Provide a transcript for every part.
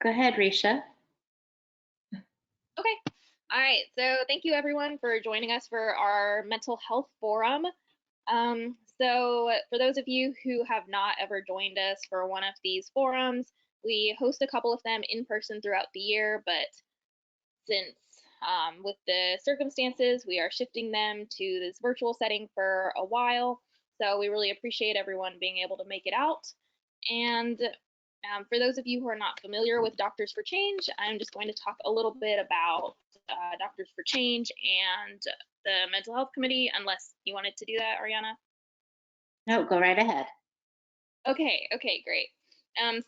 Go ahead, Risha. Okay. All right. So thank you everyone for joining us for our mental health forum. So for those of you who have not ever joined us for one of these forums, we host a couple of them in person throughout the year, but since with the circumstances, we are shifting them to this virtual setting for a while. So we really appreciate everyone being able to make it out. And for those of you who are not familiar with Doctors for Change, I'm just going to talk a little bit about Doctors for Change and the Mental Health Committee, unless you wanted to do that, Ariana. No, go right ahead. Okay, great.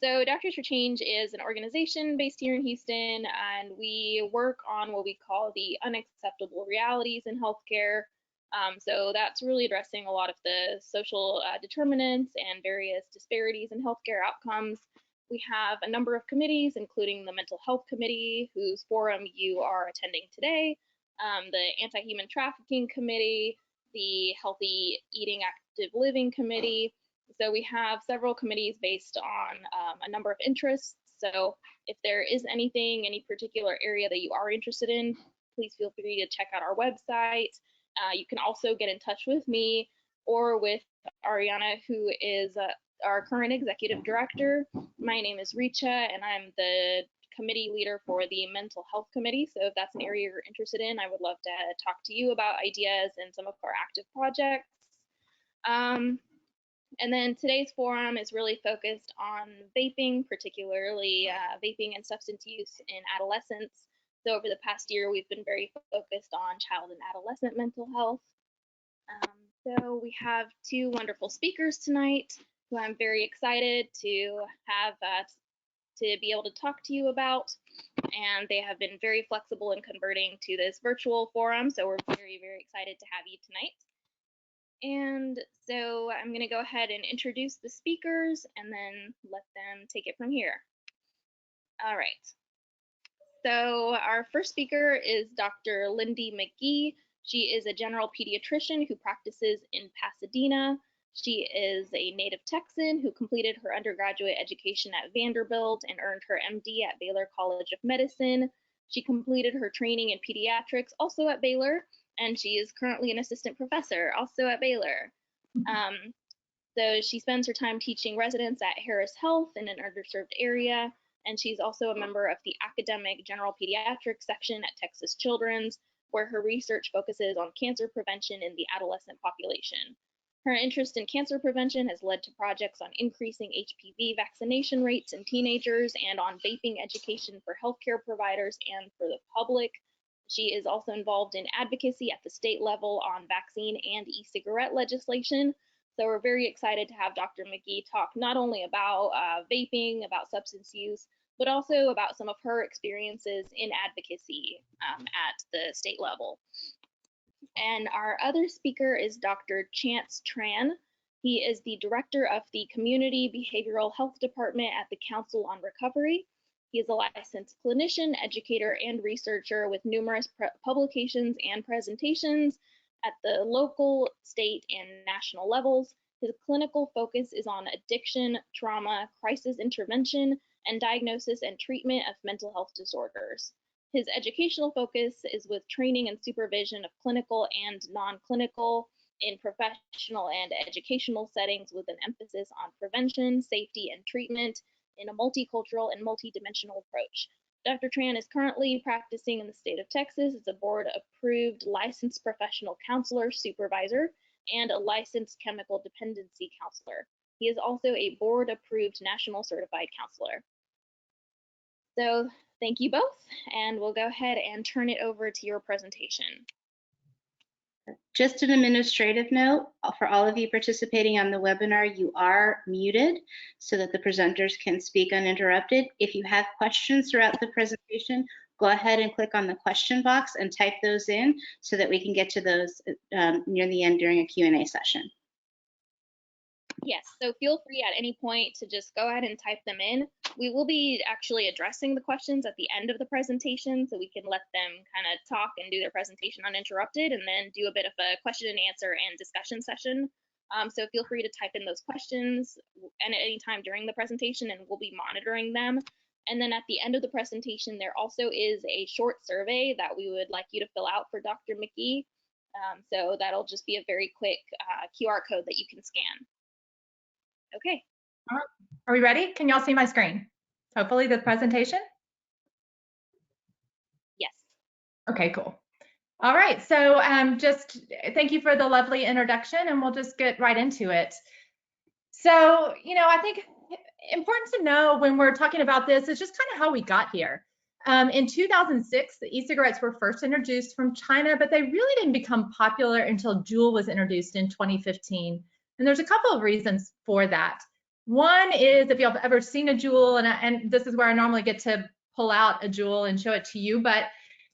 So Doctors for Change is an organization based here in Houston, and we work on what we call the unacceptable realities in healthcare. So that's really addressing a lot of the social determinants and various disparities in healthcare outcomes. We have a number of committees, including the Mental Health Committee, whose forum you are attending today, the Anti-Human Trafficking Committee, the Healthy Eating Active Living Committee. So we have several committees based on a number of interests. So if there is anything, any particular area that you are interested in, please feel free to check out our website. You can also get in touch with me or with Ariana, who is our current executive director. My name is Richa, and I'm the committee leader for the Mental Health Committee. So if that's an area you're interested in, I would love to talk to you about ideas and some of our active projects. And then today's forum is really focused on vaping, particularly vaping and substance use in adolescents. So over the past year, we've been very focused on child and adolescent mental health. So we have two wonderful speakers tonight who I'm very excited to have to be able to talk to you about. And they have been very flexible in converting to this virtual forum. So we're very, very excited to have you tonight. And so I'm going to go ahead and introduce the speakers and then let them take it from here. All right. So our first speaker is Dr. Lindy McGee. She is a general pediatrician who practices in Pasadena. She is a native Texan who completed her undergraduate education at Vanderbilt and earned her MD at Baylor College of Medicine. She completed her training in pediatrics also at Baylor, and she is currently an assistant professor also at Baylor. So she spends her time teaching residents at Harris Health in an underserved area, and she's also a member of the academic general pediatrics section at Texas Children's, where her research focuses on cancer prevention in the adolescent population. Her interest in cancer prevention has led to projects on increasing HPV vaccination rates in teenagers and on vaping education for healthcare providers and for the public. She is also involved in advocacy at the state level on vaccine and e-cigarette legislation. So we're very excited to have Dr. McGee talk not only about vaping, about substance use, but also about some of her experiences in advocacy at the state level. And our other speaker is Dr. Chance Tran. He is the director of the Community Behavioral Health Department at the Council on Recovery. He is a licensed clinician, educator, and researcher with numerous publications and presentations at the local, state, and national levels. His clinical focus is on addiction, trauma, crisis intervention, and diagnosis and treatment of mental health disorders. His educational focus is with training and supervision of clinical and non-clinical in professional and educational settings with an emphasis on prevention, safety, and treatment in a multicultural and multidimensional approach. Dr. Tran is currently practicing in the state of Texas as a board-approved licensed professional counselor supervisor and a licensed chemical dependency counselor. He is also a board-approved national certified counselor. So thank you both, and we'll go ahead and turn it over to your presentation. Just an administrative note, for all of you participating on the webinar, you are muted so that the presenters can speak uninterrupted. If you have questions throughout the presentation, go ahead and click on the question box and type those in so that we can get to those near the end during a Q&A session. Yes, so feel free at any point to just go ahead and type them in. We will be actually addressing the questions at the end of the presentation so we can let them kind of talk and do their presentation uninterrupted and then do a bit of a question and answer and discussion session. So feel free to type in those questions at any time during the presentation and we'll be monitoring them. And then at the end of the presentation, there also is a short survey that we would like you to fill out for Dr. McGee. So that'll just be a very quick QR code that you can scan. Okay. All right. Are we ready? Can y'all see my screen? Hopefully the presentation. Yes. Okay, cool. All right, so just thank you for the lovely introduction, and we'll just get right into it. So, I think important to know when we're talking about this is just kind of how we got here. In 2006, the e-cigarettes were first introduced from China, but they really didn't become popular until Juul was introduced in 2015. And there's a couple of reasons for that. One is if you've ever seen a Juul, and this is where I normally get to pull out a Juul and show it to you, but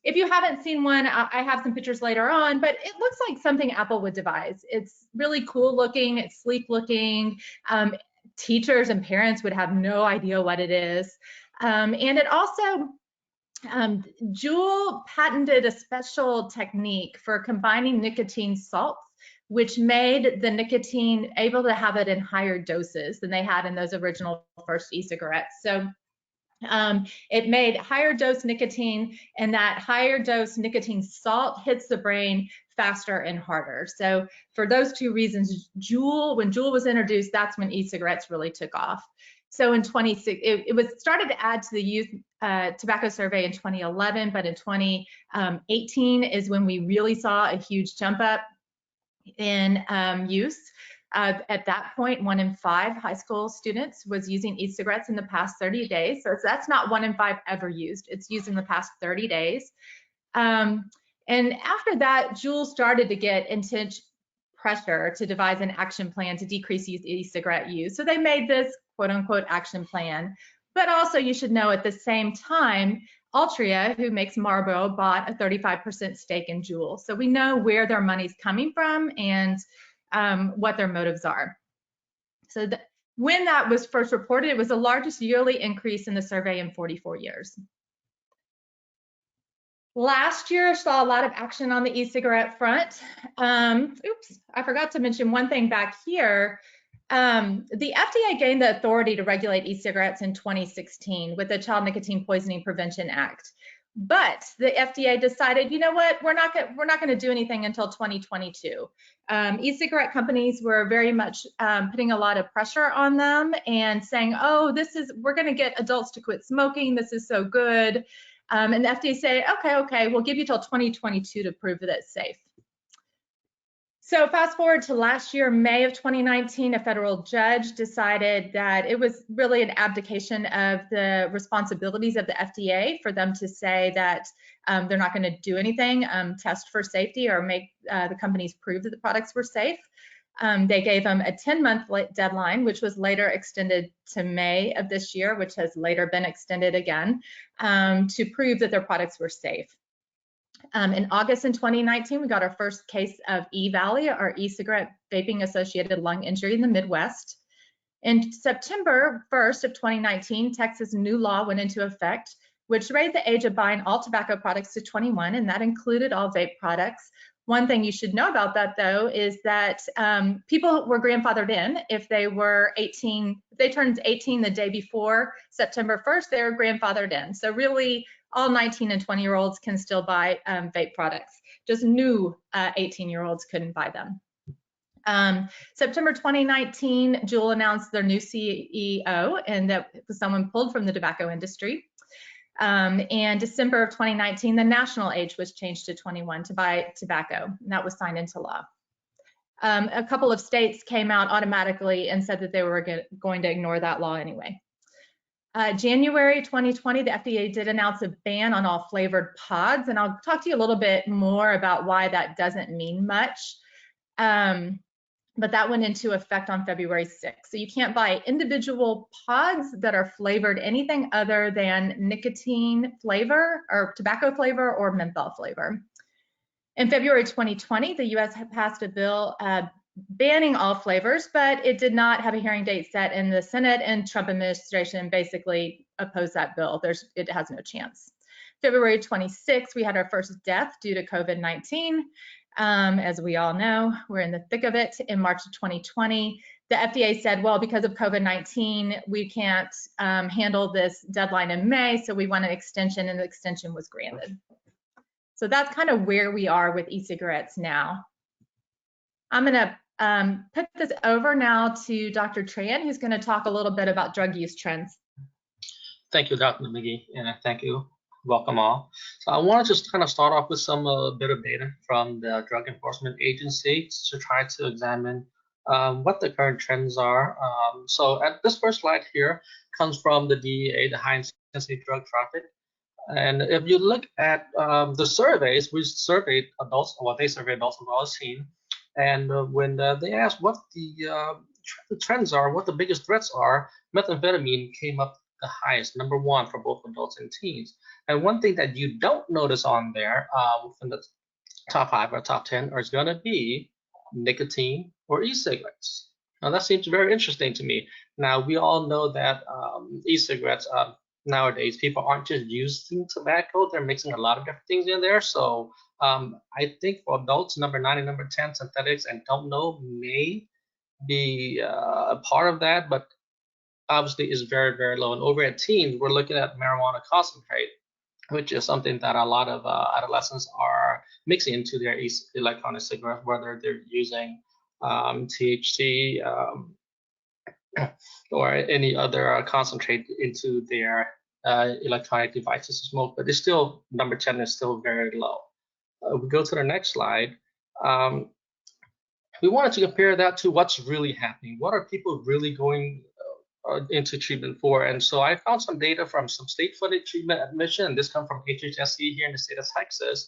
if you haven't seen one, I have some pictures later on, but it looks like something Apple would devise. It's really cool looking, it's sleek looking. Teachers and parents would have no idea what it is. And it also, Juul patented a special technique for combining nicotine salts, which made the nicotine able to have it in higher doses than they had in those original first e-cigarettes. So it made higher dose nicotine, and that higher dose nicotine salt hits the brain faster and harder. So for those two reasons, when Juul was introduced, that's when e-cigarettes really took off. So in it was started to add to the youth tobacco survey in 2011, but in 2018 is when we really saw a huge jump up in use. At that point, 1 in 5 high school students was using e-cigarettes in the past 30 days. So that's not 1 in 5 ever used. It's used in the past 30 days. And after that, Juul started to get intense pressure to devise an action plan to decrease e-cigarette use. So they made this quote unquote action plan. But also you should know at the same time, Altria, who makes Marlboro, bought a 35% stake in Juul. So we know where their money's coming from and what their motives are. So when that was first reported, it was the largest yearly increase in the survey in 44 years. Last year saw a lot of action on the e-cigarette front. Oops, I forgot to mention one thing back here. The FDA gained the authority to regulate e-cigarettes in 2016 with the Child Nicotine Poisoning Prevention Act. But the FDA decided, you know what, we're not going to do anything until 2022. E-cigarette companies were very much putting a lot of pressure on them and saying, oh, we're going to get adults to quit smoking. This is so good. And the FDA say, okay, we'll give you till 2022 to prove that it's safe. So fast forward to last year, May of 2019, a federal judge decided that it was really an abdication of the responsibilities of the FDA for them to say that they're not going to do anything, test for safety or make the companies prove that the products were safe. They gave them a 10-month deadline, which was later extended to May of this year, which has later been extended again, to prove that their products were safe. In August in 2019, we got our first case of E-Valley, or e-cigarette vaping associated lung injury in the Midwest. In September 1st of 2019, Texas' new law went into effect, which raised the age of buying all tobacco products to 21, and that included all vape products. One thing you should know about that, though, is that people were grandfathered in if they were 18. If they turned 18 the day before September 1st, they were grandfathered in. So really, all 19 and 20-year-olds can still buy vape products. Just new 18-year-olds couldn't buy them. September 2019, Juul announced their new CEO, and that was someone pulled from the tobacco industry. And December of 2019, the national age was changed to 21 to buy tobacco, and that was signed into law. A couple of states came out automatically and said that they were going to ignore that law anyway. January 2020, the FDA did announce a ban on all flavored pods, and I'll talk to you a little bit more about why that doesn't mean much. But that went into effect on February 6th. So you can't buy individual pods that are flavored anything other than nicotine flavor or tobacco flavor or menthol flavor. In February 2020, the US passed a bill banning all flavors, but it did not have a hearing date set in the Senate, and Trump administration basically opposed that bill. It has no chance. February 26th, we had our first death due to COVID-19. As we all know, we're in the thick of it. In March of 2020, the FDA said, well, because of COVID-19, we can't handle this deadline in May, so we want an extension, and the extension was granted. So that's kind of where we are with e-cigarettes now. I'm going to put this over now to Dr. Tran, who's going to talk a little bit about drug use trends. Thank you, Dr. McGee, and thank you. Welcome all. So I want to just kind of start off with some bit of data from the Drug Enforcement Agency to try to examine what the current trends are. So at this first slide here comes from the DEA, the High Intensity Drug Traffic. And if you look at the surveys, we surveyed adults, well, they surveyed adults of all teen, and when they asked what the trends are, what the biggest threats are, methamphetamine came up the highest, #1 for both adults and teens. And one thing that you don't notice on there within the top 5 or top 10 is going to be nicotine or e-cigarettes. Now that seems very interesting to me. Now we all know that e-cigarettes, nowadays people aren't just using tobacco, they're mixing a lot of different things in there. So I think for adults, #9 and #10, synthetics and don't know may be a part of that, but obviously is very, very low. And over at teens, we're looking at marijuana concentrate, which is something that a lot of adolescents are mixing into their electronic cigarettes, whether they're using THC or any other concentrate into their electronic devices to smoke. But it's still, #10 is still very low. We go to the next slide. We wanted to compare that to what's really happening. What are people really going into treatment for? And so I found some data from some state-funded treatment admission. This comes from HHSC here in the state of Texas,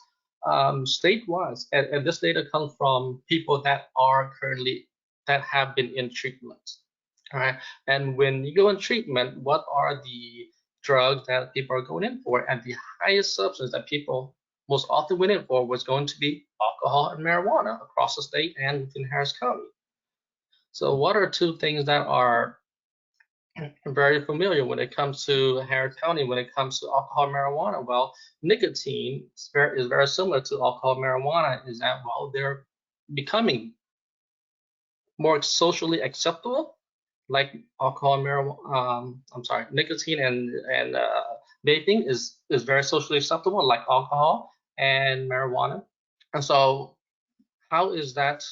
state-wide. And this data comes from people that have been in treatment. All right. And when you go in treatment, what are the drugs that people are going in for? And the highest substance that people most often went in for was going to be alcohol and marijuana across the state and within Harris County. So what are two things that are very familiar when it comes to Harris County, when it comes to alcohol and marijuana? Well, nicotine is very similar to alcohol and marijuana, is that, well, they're becoming more socially acceptable, like alcohol and marijuana, nicotine and vaping is very socially acceptable, like alcohol and marijuana. And so how is that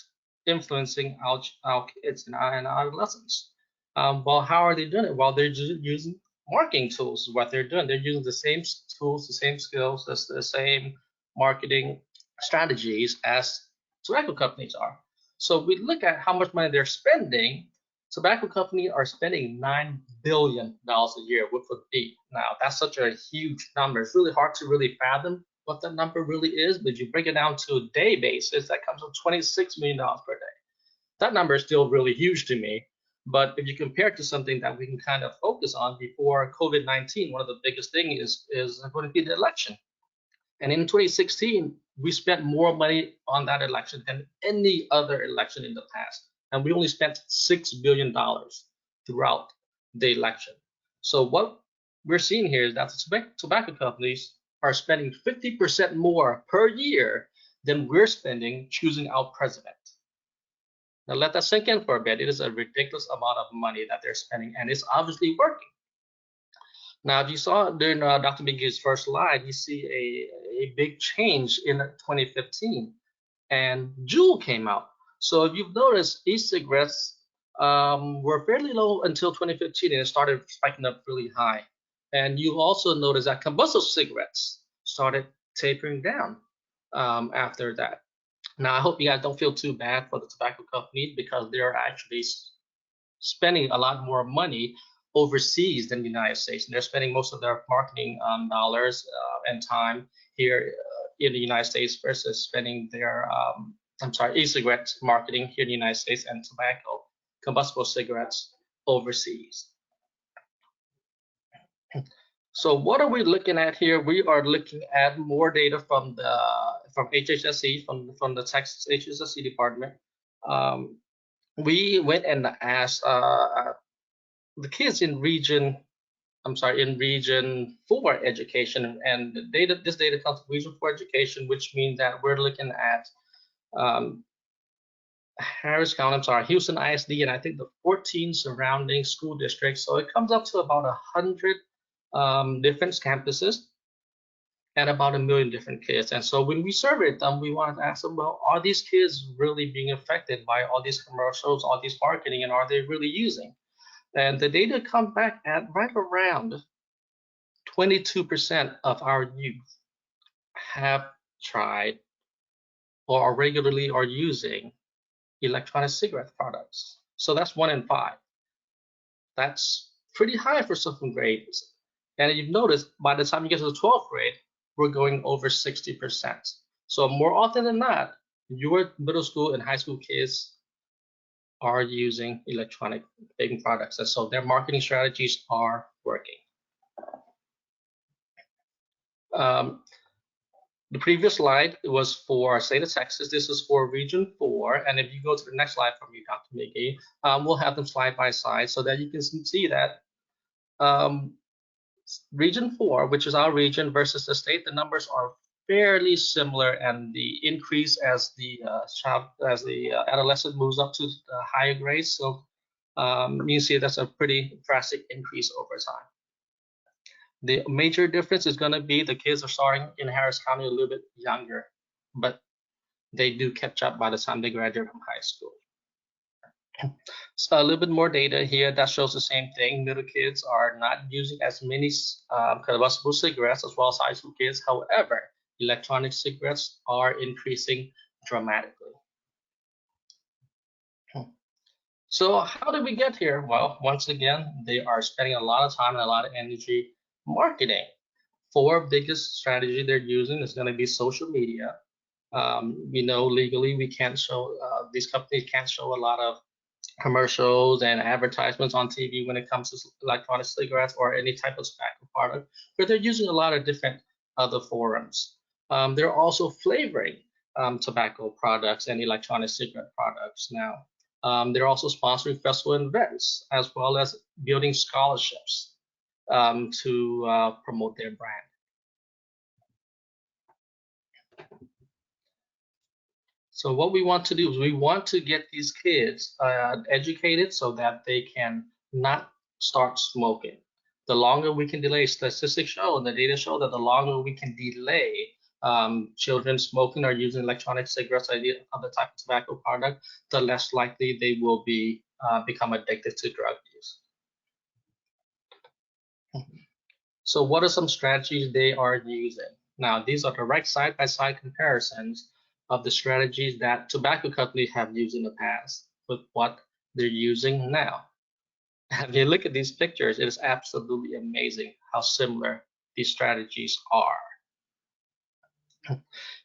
influencing our kids and our adolescents? Well, how are they doing it? Well, they're just using marketing tools. What they're doing, they're using the same tools, the same skills, the same marketing strategies as tobacco companies are. So we look at how much money they're spending. Tobacco companies are spending $9 billion a year with a B. Now, that's such a huge number. It's really hard to really fathom what that number really is, but you break it down to a day basis, that comes with $26 million per day. That number is still really huge to me. But if you compare it to something that we can kind of focus on before COVID-19, one of the biggest things is going to be the election. And in 2016, we spent more money on that election than any other election in the past. And we only spent $6 billion throughout the election. So what we're seeing here is that the tobacco companies are spending 50% more per year than we're spending choosing our president. Now let that sink in for a bit. It is a ridiculous amount of money that they're spending, and it's obviously working. Now, if you saw during Dr. McGee's first slide, you see a big change in 2015, and Juul came out. So if you've noticed, e-cigarettes were fairly low until 2015, and it started spiking up really high. And you also notice that combustible cigarettes started tapering down after that. Now, I hope you guys don't feel too bad for the tobacco companies, because they're actually spending a lot more money overseas than the United States. And they're spending most of their marketing dollars and time here in the United States versus spending their, e-cigarette marketing here in the United States and tobacco, combustible cigarettes overseas. So what are we looking at here? We are looking at more data from HHSC, from the Texas HHSC department. We went and asked the kids in region 4 education, and this data comes from region 4 education, which means that we're looking at Harris County, I'm sorry, Houston ISD, and I think the 14 surrounding school districts. So it comes up to about 100 different campuses and about 1 million different kids. And so when we surveyed them, we wanted to ask them, well, are these kids really being affected by all these commercials, all these marketing, and are they really using? And the data come back at right around 22% of our youth have tried or are regularly are using electronic cigarette products. So that's 1 in 5. That's pretty high for some grades. And you've noticed by the time you get to the 12th grade, we're going over 60%. So more often than not, your middle school and high school kids are using electronic vaping products. And so their marketing strategies are working. The previous slide was for state of Texas. This is for Region 4. And if you go to the next slide from you, Dr. Miggy, we'll have them side by side so that you can see that Region 4, which is our region, versus the state, the numbers are fairly similar, and the increase as the adolescent moves up to the higher grades. So you see that's a pretty drastic increase over time. The major difference is going to be the kids are starting in Harris County a little bit younger, but they do catch up by the time they graduate from high school. So a little bit more data here that shows the same thing. Middle kids are not using as many combustible cigarettes as well as high school kids. However, electronic cigarettes are increasing dramatically. So how did we get here? Well, once again, they are spending a lot of time and a lot of energy marketing. 4 biggest strategy they're using is going to be social media. Legally we can't show, these companies can't show a lot of commercials and advertisements on TV when it comes to electronic cigarettes or any type of tobacco product, but they're using a lot of different other forums. They're also flavoring tobacco products and electronic cigarette products now. They're also sponsoring festival events as well as building scholarships to promote their brand. So what we want to do is we want to get these kids educated so that they can not start smoking. The longer we can delay, statistics show and the data show that the longer we can delay children smoking or using electronic cigarettes or other type of tobacco product, the less likely they will be become addicted to drug use. So what are some strategies they are using? Now, these are direct side-by-side comparisons of the strategies that tobacco companies have used in the past with what they're using now. If you look at these pictures, it is absolutely amazing how similar these strategies are.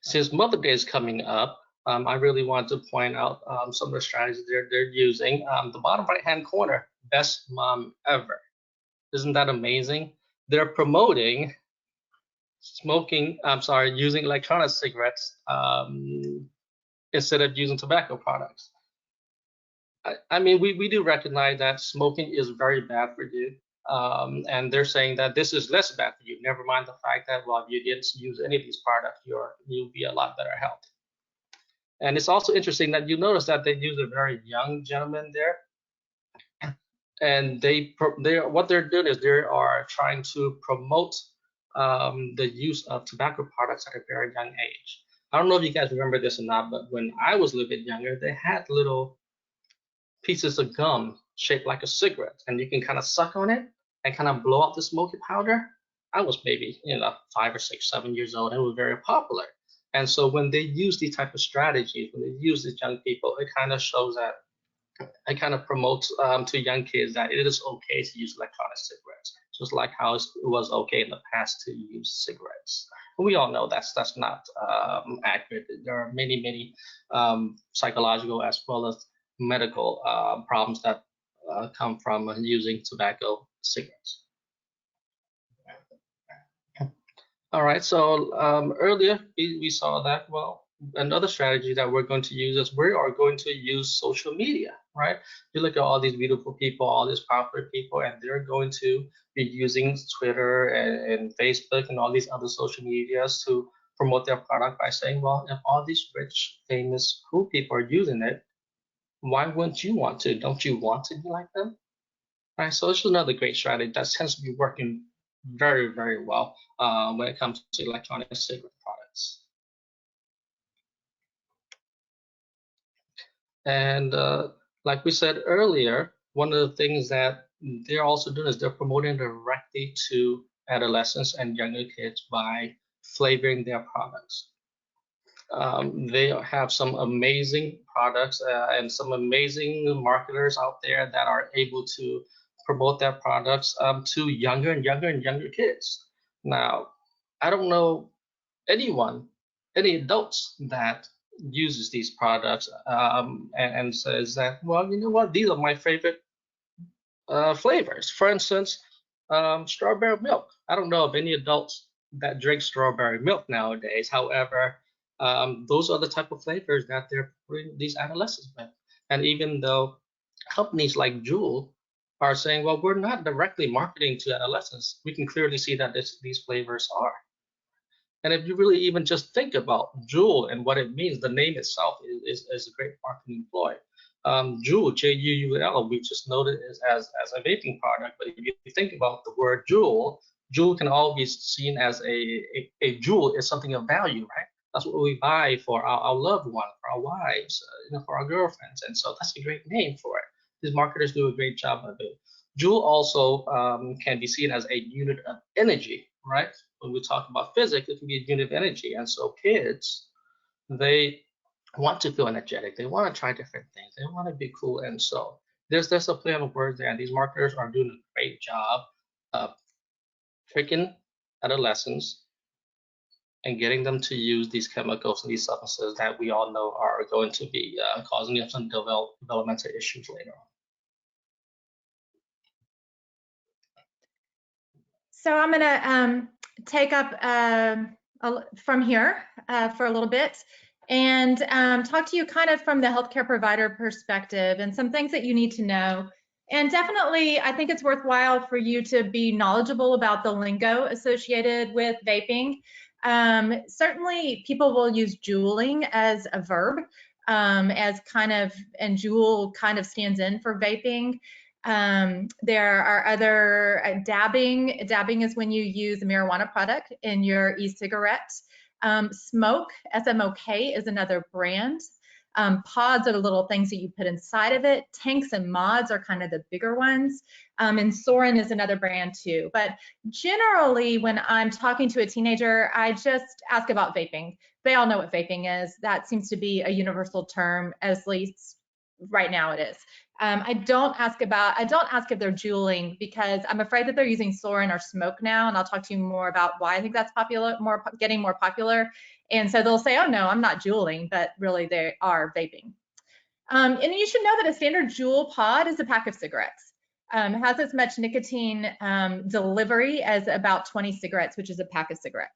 Since Mother's Day is coming up, I really want to point out some of the strategies they're using. The bottom right-hand corner, best mom ever. Isn't that amazing? They're promoting using electronic cigarettes instead of using tobacco products. I mean, we do recognize that smoking is very bad for you. And they're saying that this is less bad for you. Never mind the fact that, well, if you didn't use any of these products, you'll be a lot better health. And it's also interesting that you notice that they use a very young gentleman there. And what they're doing is they are trying to promote the use of tobacco products at a very young age. I don't know if you guys remember this or not, but when I was a little bit younger, they had little pieces of gum shaped like a cigarette, and you can kind of suck on it and kind of blow out the smoky powder. I was maybe 5 or 6, 7 years old, and it was very popular. And so when they use these type of strategies, when they use these young people, it kind of shows that it kind of promotes to young kids that it is okay to use electronic cigarettes, just like how it was okay in the past to use cigarettes. And we all know that's not accurate. There are many psychological as well as medical problems that come from using tobacco cigarettes. All right, so earlier we saw that, well, another strategy that we're going to use is we are going to use social media, right? You look at all these beautiful people, all these popular people, and they're going to be using Twitter and Facebook and all these other social medias to promote their product by saying, well, if all these rich, famous, cool people are using it, Why wouldn't you want to? Don't you want to be like them? Right. So it's another great strategy that tends to be working very, very well when it comes to electronic cigarette products. And like we said earlier, one of the things that they're also doing is they're promoting directly to adolescents and younger kids by flavoring their products. They have some amazing products and some amazing marketers out there that are able to promote their products to younger and younger and younger kids. Now, I don't know anyone, any adults that uses these products and says that, well, you know what, these are my favorite flavors. For instance, strawberry milk. I don't know of any adults that drink strawberry milk nowadays. However, those are the type of flavors that they're putting these adolescents with. And even though companies like Juul are saying, well, we're not directly marketing to adolescents, we can clearly see that these flavors are. And if you really even just think about Juul and what it means, the name itself is a great marketing ploy. Juul, Juul, we just noted it as a vaping product, but if you think about the word Juul, Juul can always be seen as a jewel is something of value, right? That's what we buy for our loved one, for our wives, for our girlfriends, and so that's a great name for it. These marketers do a great job of it. Juul also can be seen as a unit of energy, right? When we talk about physics, it can be a unit of energy. And so kids, they want to feel energetic. They want to try different things. They want to be cool. And so there's a play on words there. And these marketers are doing a great job of tricking adolescents and getting them to use these chemicals and these substances that we all know are going to be causing them some developmental issues later on. So I'm going to take up from here for a little bit and talk to you kind of from the healthcare provider perspective and some things that you need to know. And definitely, I think it's worthwhile for you to be knowledgeable about the lingo associated with vaping. Certainly, people will use juuling as a verb, as kind of, and Juul kind of stands in for vaping. There are other dabbing. Dabbing is when you use a marijuana product in your e-cigarette. Smoke, S-M-O-K, is another brand. Pods are the little things that you put inside of it. Tanks and mods are kind of the bigger ones. And Soren is another brand too. But generally, when I'm talking to a teenager, I just ask about vaping. They all know what vaping is. That seems to be a universal term, at least right now it is. I don't ask if they're juuling because I'm afraid that they're using Soren or smoke now, and I'll talk to you more about why I think that's getting more popular. And so they'll say, oh no, I'm not juuling, but really they are vaping. And you should know that a standard Juul pod is a pack of cigarettes. It has as much nicotine delivery as about 20 cigarettes, which is a pack of cigarettes.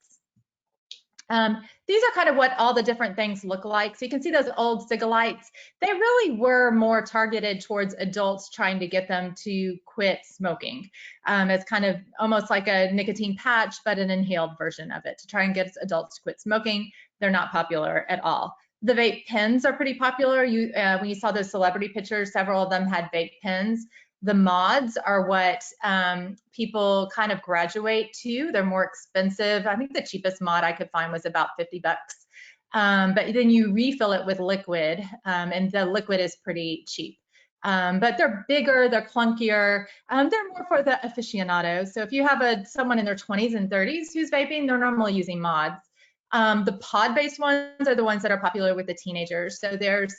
These are kind of what all the different things look like. So you can see those old Cigalites. They really were more targeted towards adults, trying to get them to quit smoking. It's kind of almost like a nicotine patch, but an inhaled version of it to try and get adults to quit smoking. They're not popular at all. The vape pens are pretty popular. When you saw those celebrity pictures, several of them had vape pens. The mods are what people kind of graduate to. They're more expensive. I think the cheapest mod I could find was about 50 bucks. But then you refill it with liquid, and the liquid is pretty cheap. But they're bigger, they're clunkier. They're more for the aficionados. So if you have someone in their 20s and 30s who's vaping, they're normally using mods. The pod-based ones are the ones that are popular with the teenagers. So there's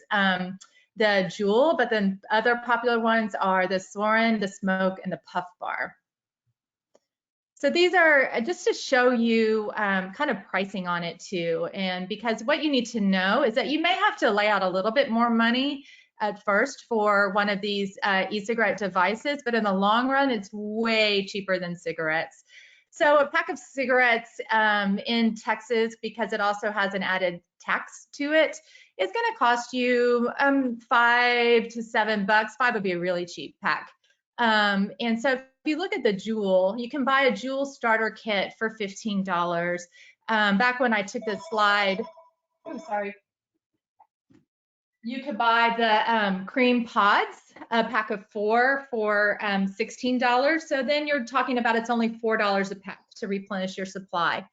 the Juul, but then other popular ones are the Soren, the Smoke, and the Puff Bar. So these are just to show you kind of pricing on it too. And because what you need to know is that you may have to lay out a little bit more money at first for one of these e-cigarette devices, but in the long run, it's way cheaper than cigarettes. So a pack of cigarettes in Texas, because it also has an added tax to it, it's going to cost you $5 to $7. $5 would be a really cheap pack. And so if you look at the Juul, you can buy a Juul starter kit for $15. Back when I took this slide, I'm sorry. You could buy the cream pods, a pack of 4 for $16. So then you're talking about it's only $4 a pack to replenish your supply.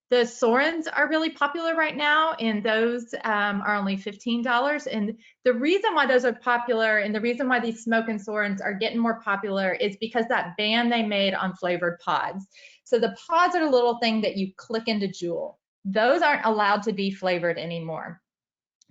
The Sorens are really popular right now, and those are only $15. And the reason why those are popular and the reason why these smoke and Sorens are getting more popular is because that ban they made on flavored pods. So the pods are a little thing that you click into Juul. Those aren't allowed to be flavored anymore.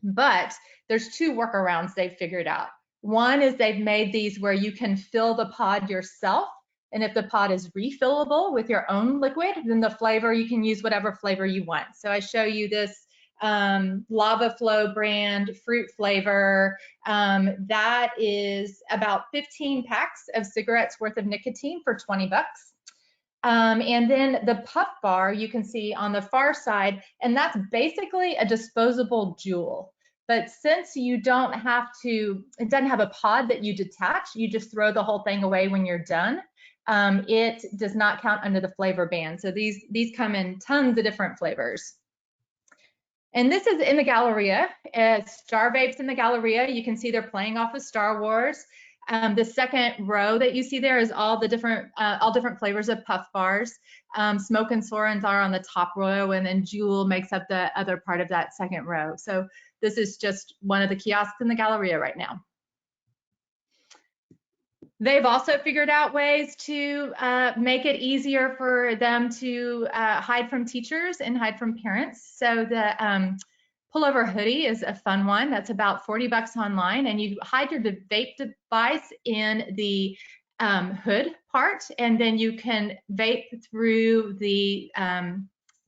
But there's 2 workarounds they've figured out. One is they've made these where you can fill the pod yourself. And if the pod is refillable with your own liquid, then the flavor, you can use whatever flavor you want. So I show you this Lava Flow brand fruit flavor. That is about 15 packs of cigarettes worth of nicotine for 20 bucks. And then the puff bar you can see on the far side, and that's basically a disposable Juul. But since you don't have to, it doesn't have a pod that you detach, you just throw the whole thing away when you're done. It does not count under the flavor ban. So these come in tons of different flavors. And this is in the Galleria. Star Vapes in the Galleria. You can see they're playing off of Star Wars. The second row that you see there is all different flavors of puff bars. Smoke and Sorens are on the top row, and then Juul makes up the other part of that second row. So this is just one of the kiosks in the Galleria right now. They've also figured out ways to make it easier for them to hide from teachers and hide from parents. So the pullover hoodie is a fun one. That's about 40 bucks online, and you hide your vape device in the hood part, and then you can vape through the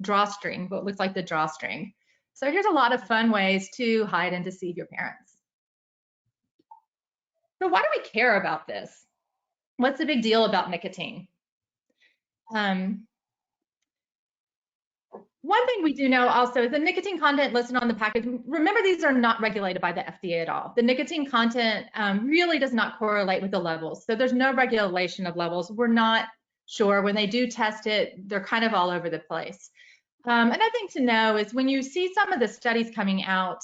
drawstring, what looks like the drawstring. So here's a lot of fun ways to hide and deceive your parents. So why do we care about this? What's the big deal about nicotine? One thing we do know also is the nicotine content listed on the package. Remember, these are not regulated by the FDA at all. The nicotine content really does not correlate with the levels. So there's no regulation of levels. We're not sure. When they do test it, they're kind of all over the place. Another thing to know is when you see some of the studies coming out,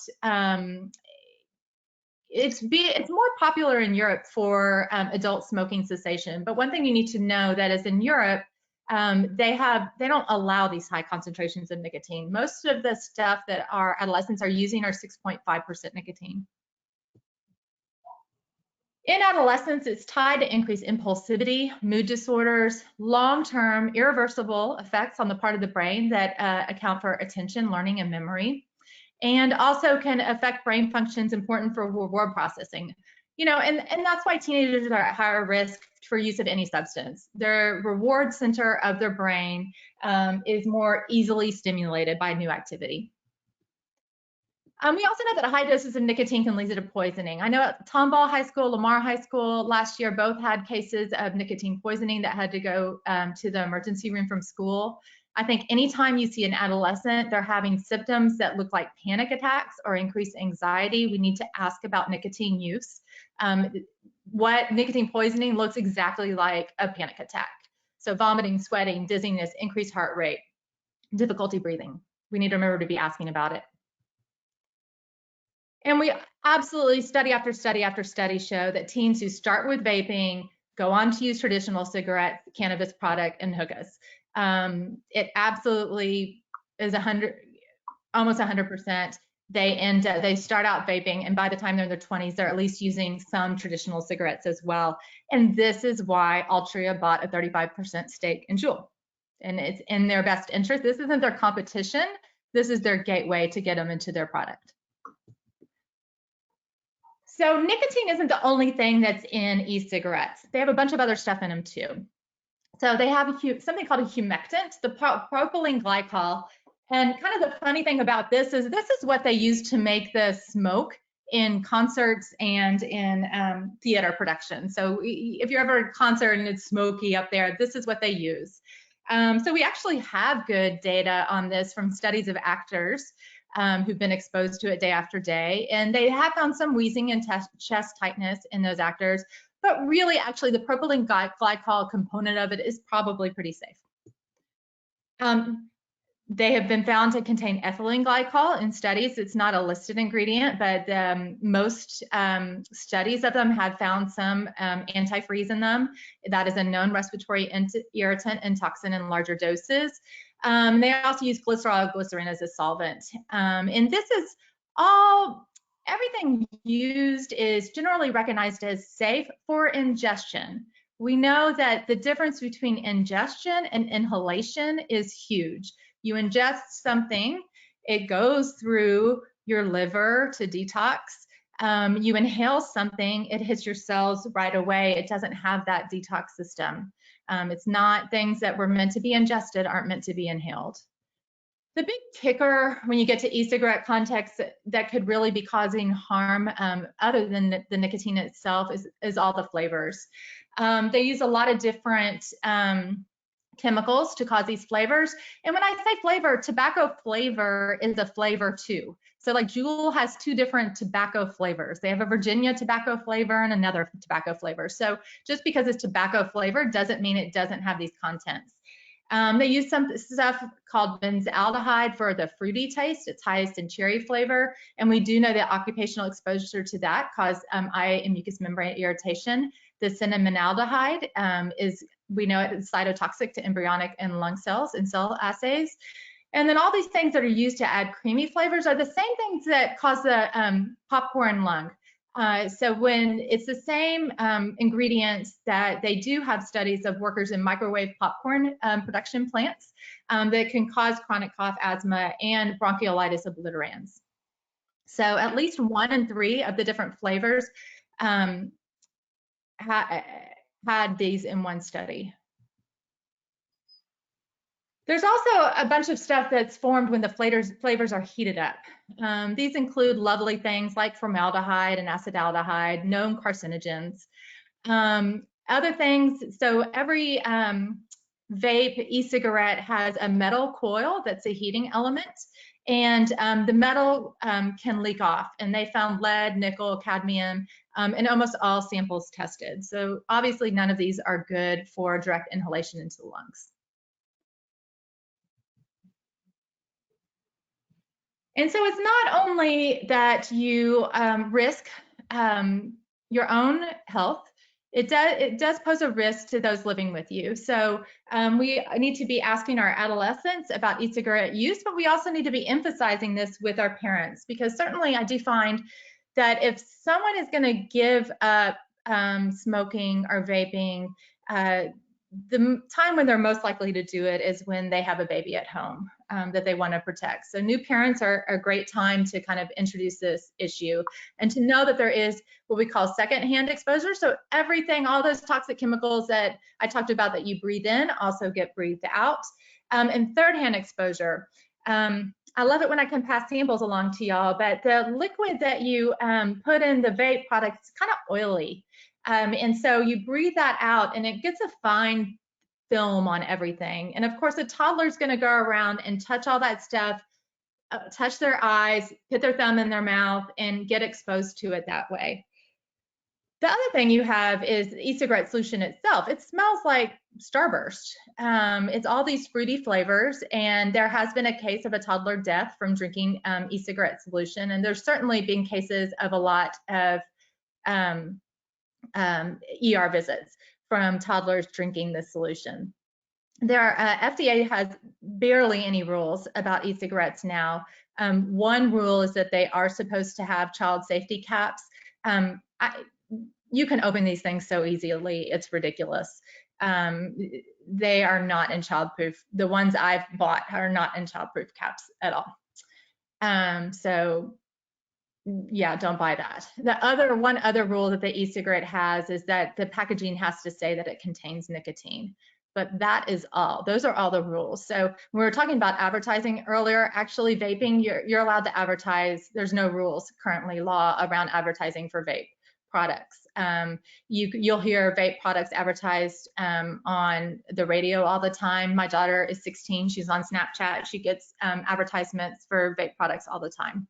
it's more popular in Europe for adult smoking cessation. But one thing you need to know that is in Europe, they don't allow these high concentrations of nicotine. Most of the stuff that our adolescents are using are 6.5% nicotine. In adolescence, it's tied to increased impulsivity, mood disorders, long-term irreversible effects on the part of the brain that account for attention, learning, and memory, and also can affect brain functions important for reward processing. And that's why teenagers are at higher risk for use of any substance. Their reward center of their brain is more easily stimulated by new activity. We also know that high doses of nicotine can lead to poisoning. I know at Tomball High School, Lamar High School last year both had cases of nicotine poisoning that had to go to the emergency room from school. I think anytime you see an adolescent, they're having symptoms that look like panic attacks or increased anxiety, we need to ask about nicotine use. What nicotine poisoning looks exactly like a panic attack. So vomiting, sweating, dizziness, increased heart rate, difficulty breathing. We need to remember to be asking about it. And we absolutely, study after study after study show that teens who start with vaping go on to use traditional cigarettes, cannabis product, and hookahs. It absolutely is almost 100%. They start out vaping, and by the time they're in their 20s, they're at least using some traditional cigarettes as well. And this is why Altria bought a 35% stake in Juul. And it's in their best interest. This isn't their competition. This is their gateway to get them into their product. So nicotine isn't the only thing that's in e-cigarettes. They have a bunch of other stuff in them too. So they have something called a humectant, the propylene glycol. And kind of the funny thing about this is what they use to make the smoke in concerts and in theater production. So if you're ever at a concert and it's smoky up there, this is what they use. So we actually have good data on this from studies of actors who've been exposed to it day after day. And they have found some wheezing and chest tightness in those actors. But really, actually, the propylene glycol component of it is probably pretty safe. They have been found to contain ethylene glycol in studies. It's not a listed ingredient, but most studies of them have found some antifreeze in them. That is a known respiratory irritant and toxin in larger doses. They also use glycerol glycerin as a solvent. And this is all, everything used is generally recognized as safe for ingestion. We know that the difference between ingestion and inhalation is huge. You ingest something, it goes through your liver to detox. You inhale something, it hits your cells right away. It doesn't have that detox system. It's not, things that were meant to be ingested aren't meant to be inhaled. The big kicker when you get to e-cigarette context that could really be causing harm other than the nicotine itself is all the flavors. They use a lot of different chemicals to cause these flavors. And when I say flavor, tobacco flavor is a flavor too. So like Juul has 2 different tobacco flavors. They have a Virginia tobacco flavor and another tobacco flavor. So just because it's tobacco flavor doesn't mean it doesn't have these contents. They use some stuff called benzaldehyde for the fruity taste. It's highest in cherry flavor. And we do know that occupational exposure to that cause eye and mucous membrane irritation. The cinnamonaldehyde we know it is cytotoxic to embryonic and lung cells in cell assays. And then all these things that are used to add creamy flavors are the same things that cause the popcorn lung. So when it's the same ingredients that they do have studies of workers in microwave popcorn production plants that can cause chronic cough, asthma, and bronchiolitis obliterans. So at least 1 in 3 of the different flavors had these in one study. There's also a bunch of stuff that's formed when the flavors are heated up. These include lovely things like formaldehyde and acetaldehyde, known carcinogens. Other things, so every vape e-cigarette has a metal coil that's a heating element, and the metal can leak off, and they found lead, nickel, cadmium in almost all samples tested. So obviously none of these are good for direct inhalation into the lungs. And so it's not only that you risk your own health, it does pose a risk to those living with you. So we need to be asking our adolescents about e-cigarette use, but we also need to be emphasizing this with our parents, because certainly I do find that if someone is going to give up smoking or vaping, the time when they're most likely to do it is when they have a baby at home that they want to protect. So new parents are a great time to kind of introduce this issue and to know that there is what we call secondhand exposure. So everything, all those toxic chemicals that I talked about that you breathe in also get breathed out. And third-hand exposure. I love it when I can pass samples along to y'all, but the liquid that you put in the vape product is kind of oily. And so you breathe that out and it gets a fine film on everything. And of course, a toddler is going to go around and touch all that stuff, touch their eyes, put their thumb in their mouth, and get exposed to it that way. The other thing you have is the e-cigarette solution itself. It smells like Starburst. It's all these fruity flavors, and there has been a case of a toddler death from drinking e-cigarette solution, and there's certainly been cases of a lot of ER visits from toddlers drinking this solution. FDA has barely any rules about e-cigarettes now. One rule is that they are supposed to have child safety caps. You can open these things so easily, it's ridiculous. They are not in childproof. The ones I've bought are not in childproof caps at all. So yeah, don't buy that. One other rule that the e-cigarette has is that the packaging has to say that it contains nicotine. But that is all. Those are all the rules. So when we were talking about advertising earlier, actually vaping, you're allowed to advertise. There's no rules currently law around advertising for vape products. You'll hear vape products advertised on the radio all the time. My daughter is 16. She's on Snapchat. She gets advertisements for vape products all the time.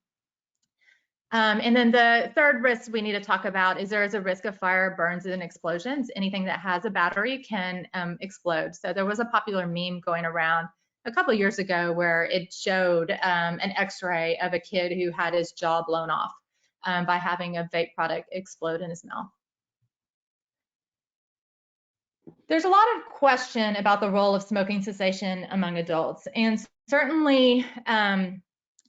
And then the third risk we need to talk about is there is a risk of fire, burns, and explosions. Anything that has a battery can explode. So there was a popular meme going around a couple of years ago where it showed an x-ray of a kid who had his jaw blown off by having a vape product explode in his mouth. There's a lot of question about the role of smoking cessation among adults, and certainly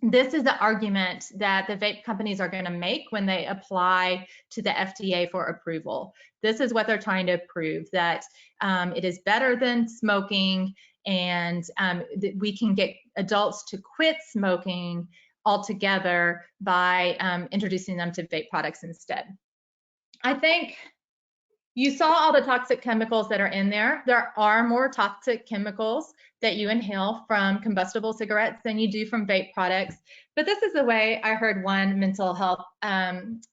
this is the argument that the vape companies are going to make when they apply to the FDA for approval. This is what they're trying to prove, that it is better than smoking, and that we can get adults to quit smoking altogether by introducing them to vape products instead. I think you saw all the toxic chemicals that are in there. There are more toxic chemicals that you inhale from combustible cigarettes than you do from vape products. But this is the way I heard one mental health and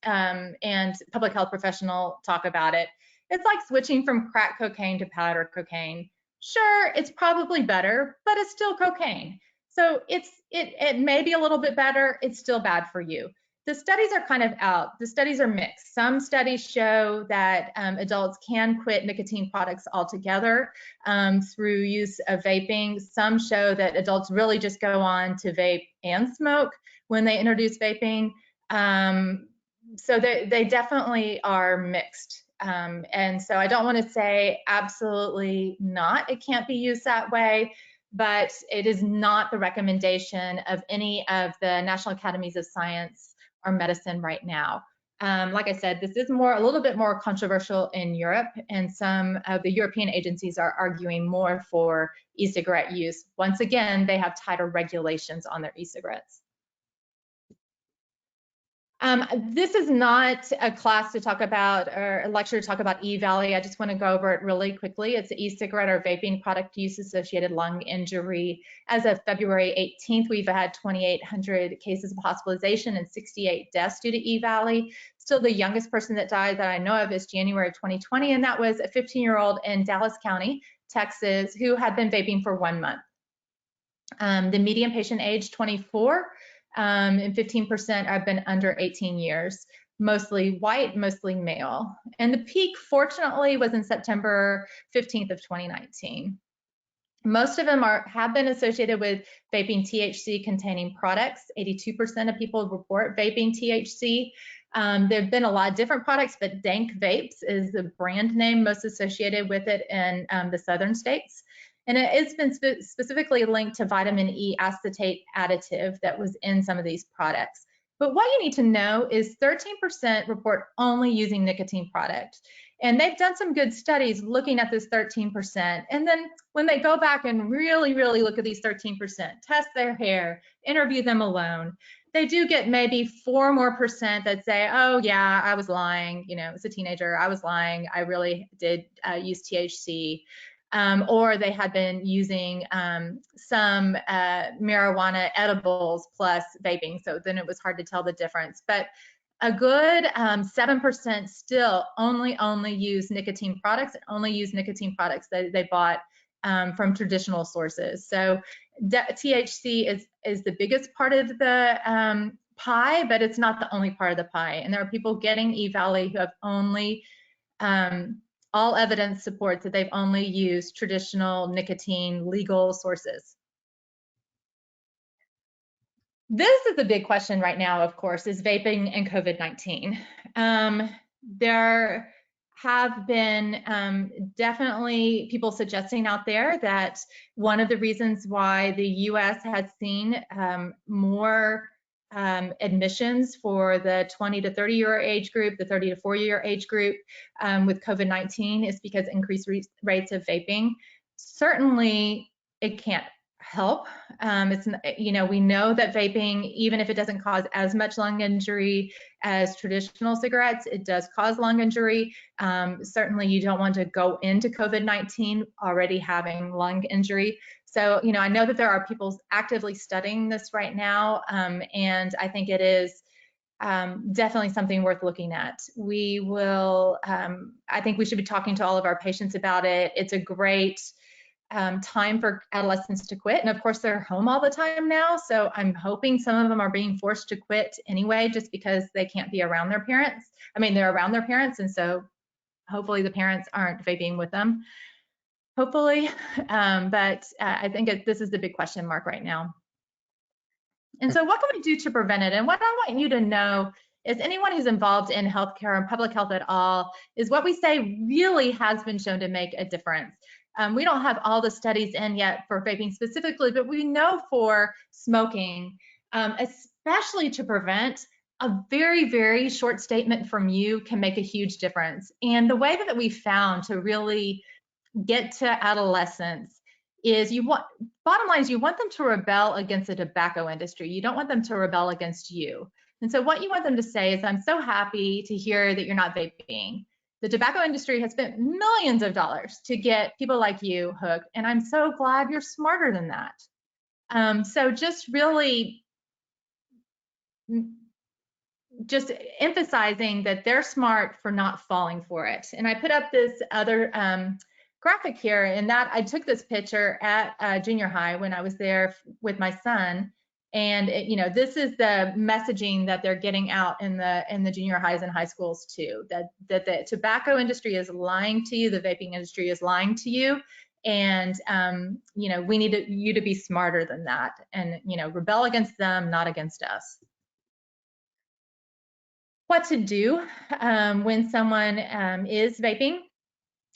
public health professional talk about it. It's like switching from crack cocaine to powder cocaine. Sure, it's probably better, but it's still cocaine. So it may be a little bit better. It's still bad for you. The studies are kind of out. The studies are mixed. Some studies show that adults can quit nicotine products altogether through use of vaping. Some show that adults really just go on to vape and smoke when they introduce vaping. So they definitely are mixed. And so I don't want to say absolutely not, it can't be used that way, but it is not the recommendation of any of the National Academies of Science or Medicine right now. Like I said, this is a little bit more controversial in Europe, and some of the European agencies are arguing more for e-cigarette use. Once again, they have tighter regulations on their e-cigarettes. This is not a class to talk about or a lecture to talk about E-Valley. I just want to go over it really quickly. It's e-cigarette or vaping product use associated lung injury. As of February 18th, we've had 2,800 cases of hospitalization and 68 deaths due to E-Valley. Still, the youngest person that died that I know of is January of 2020, and that was a 15-year-old in Dallas County, Texas, who had been vaping for 1 month. The median patient age, 24. And 15% have been under 18 years, mostly white, mostly male. And the peak, fortunately, was in September 15th of 2019. Most of them have been associated with vaping THC-containing products. 82% of people report vaping THC. There have been a lot of different products, but Dank Vapes is the brand name most associated with it in the southern states. And it's been specifically linked to vitamin E acetate additive that was in some of these products. But what you need to know is 13% report only using nicotine products. And they've done some good studies looking at this 13%. And then when they go back and really look at these 13%, test their hair, interview them alone, they do get maybe 4% more that say, oh yeah, I was lying, you know, as a teenager, I was lying, I really did use THC. Or they had been using some marijuana edibles plus vaping, so then it was hard to tell the difference. But a good 7% still only use nicotine products, and only use nicotine products that they bought from traditional sources. So THC is the biggest part of the pie, but it's not the only part of the pie. And there are people getting E-Valley who have only all evidence supports that they've only used traditional nicotine legal sources. This is the big question right now, of course, is vaping and COVID-19. There have been definitely people suggesting out there that one of the reasons why the US has seen more admissions for the 20 to 30-year age group, the 30 to 40-year age group with COVID-19 is because increased rates of vaping. Certainly, it can't help. It's, you know, we know that vaping, even if it doesn't cause as much lung injury as traditional cigarettes, it does cause lung injury. Certainly, you don't want to go into COVID-19 already having lung injury. So, you know, I know that there are people actively studying this right now, and I think it is definitely something worth looking at. We will, I think we should be talking to all of our patients about it. It's a great time for adolescents to quit. And of course, they're home all the time now. So I'm hoping some of them are being forced to quit anyway, just because they can't be around their parents. I mean, they're around their parents, and so hopefully the parents aren't vaping with them. hopefully. But I think this is the big question mark right now. And so what can we do to prevent it? And what I want you to know is anyone who's involved in healthcare and public health at all is what we say really has been shown to make a difference. We don't have all the studies in yet for vaping specifically, but we know for smoking, especially to prevent, a very, very short statement from you can make a huge difference. And the way that we found to really get to adolescents is bottom line is you want them to rebel against the tobacco industry. You don't want them to rebel against you. And so what you want them to say is, I'm so happy to hear that you're not vaping. The tobacco industry has spent millions of dollars to get people like you hooked, and I'm so glad you're smarter than that. So just really just emphasizing that they're smart for not falling for it. And I put up this other graphic here, and that I took this picture at junior high when I was there with my son. And this is the messaging that they're getting out in the junior highs and high schools too. That the tobacco industry is lying to you, the vaping industry is lying to you, and we need you to be smarter than that, and rebel against them, not against us. What to do when someone is vaping?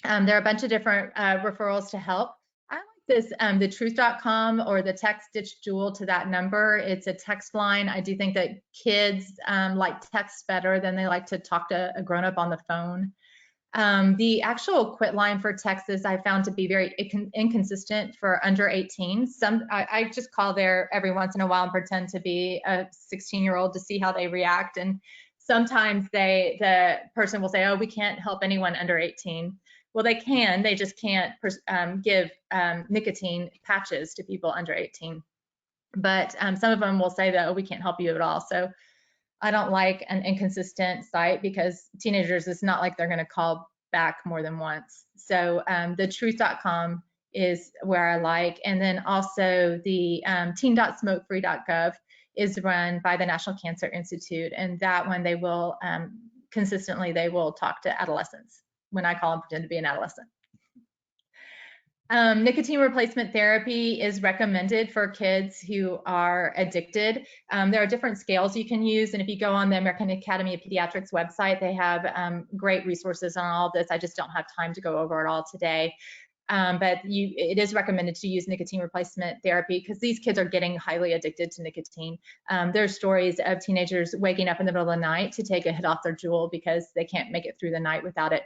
There are a bunch of different referrals to help. I like this, the truth.com or the text Ditch Jewel to that number. It's a text line. I do think that kids like text better than they like to talk to a grown-up on the phone. The actual quit line for Texas I found to be very inconsistent for under 18. I just call there every once in a while and pretend to be a 16-year-old to see how they react. And sometimes the person will say, oh, we can't help anyone under 18. Well, they can, they just can't give nicotine patches to people under 18. But some of them will say that, oh, we can't help you at all. So I don't like an inconsistent site, because teenagers, it's not like they're going to call back more than once. So the truth.com is where I like. And then also the teen.smokefree.gov is run by the National Cancer Institute. And that one, they will consistently, they will talk to adolescents when I call and pretend to be an adolescent. Nicotine replacement therapy is recommended for kids who are addicted. There are different scales you can use, and if you go on the American Academy of Pediatrics website, they have great resources on all of this. I just don't have time to go over it all today. But it is recommended to use nicotine replacement therapy because these kids are getting highly addicted to nicotine. There's stories of teenagers waking up in the middle of the night to take a hit off their Juul because they can't make it through the night without it.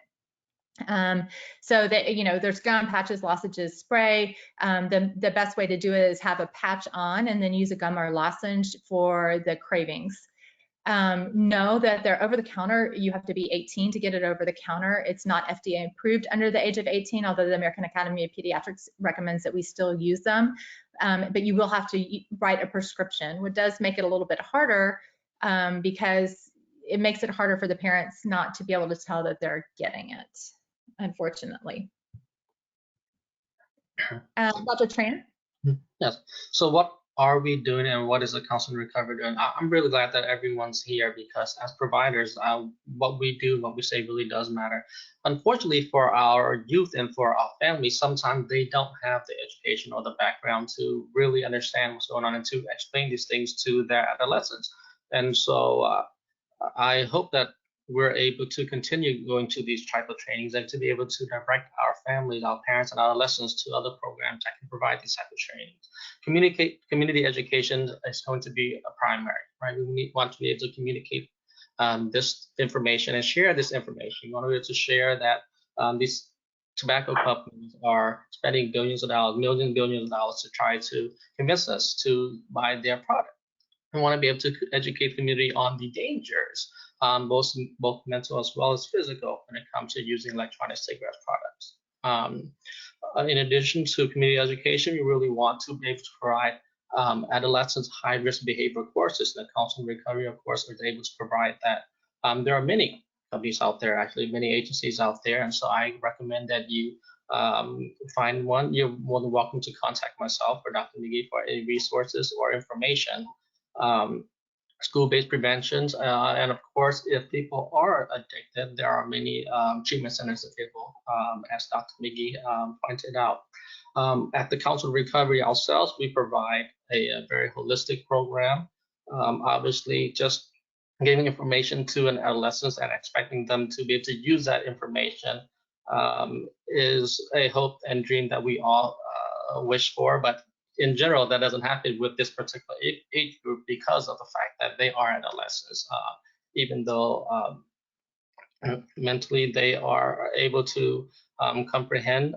So that, there's gum patches, lozenges, spray. The best way to do it is have a patch on and then use a gum or lozenge for the cravings. Know that they're over the counter. You have to be 18 to get it over the counter. It's not FDA approved under the age of 18, although the American Academy of Pediatrics recommends that we still use them. But you will have to write a prescription, which does make it a little bit harder because it makes it harder for the parents not to be able to tell that they're getting it, unfortunately. Dr. Tran? Yes. So what are we doing and what is the counseling recovery doing? I'm really glad that everyone's here because as providers, what we do, what we say really does matter. Unfortunately for our youth and for our families, sometimes they don't have the education or the background to really understand what's going on and to explain these things to their adolescents. And so I hope that we're able to continue going to these type of trainings and to be able to direct our families, our parents, and our adolescents to other programs that can provide these type of trainings. Community education is going to be a primary, right? We want to be able to communicate this information and share this information. We want to be able to share that these tobacco companies are spending billions of dollars, billions of dollars to try to convince us to buy their product. We want to be able to educate the community on the dangers, both mental as well as physical, when it comes to using electronic cigarette products. In addition to community education, we really want to be able to provide adolescents high-risk behavior courses. The counseling recovery, of course, is able to provide that. There are many companies out there, actually, many agencies out there, and so I recommend that you find one. You're more than welcome to contact myself or Dr. McGee for any resources or information. school-based preventions, and of course, if people are addicted, there are many treatment centers available, as Dr. McGee pointed out. At the Council of Recovery ourselves, we provide a very holistic program. Obviously, just giving information to an adolescent and expecting them to be able to use that information is a hope and dream that we all wish for, but in general, that doesn't happen with this particular age group because of the fact that they are adolescents. Even though mentally they are able to comprehend,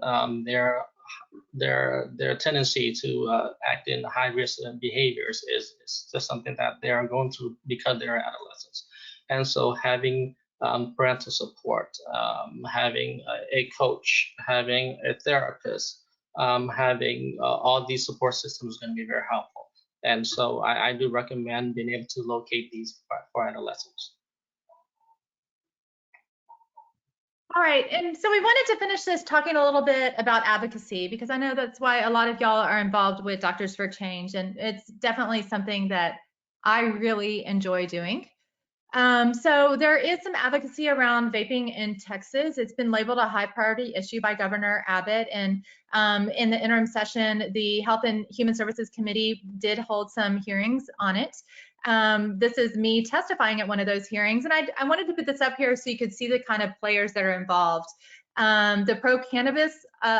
their tendency to act in high-risk behaviors is just something that they are going through because they're adolescents. And so having parental support, having a coach, having a therapist, having all these support systems is going to be very helpful. And so I do recommend being able to locate these for adolescents. All right, and so we wanted to finish this talking a little bit about advocacy, because I know that's why a lot of y'all are involved with Doctors for Change, and it's definitely something that I really enjoy doing. So there is some advocacy around vaping in Texas. It's been labeled a high priority issue by Governor Abbott, and in the interim session, the Health and Human Services Committee did hold some hearings on it. This is me testifying at one of those hearings, and I wanted to put this up here so you could see the kind of players that are involved. The pro-cannabis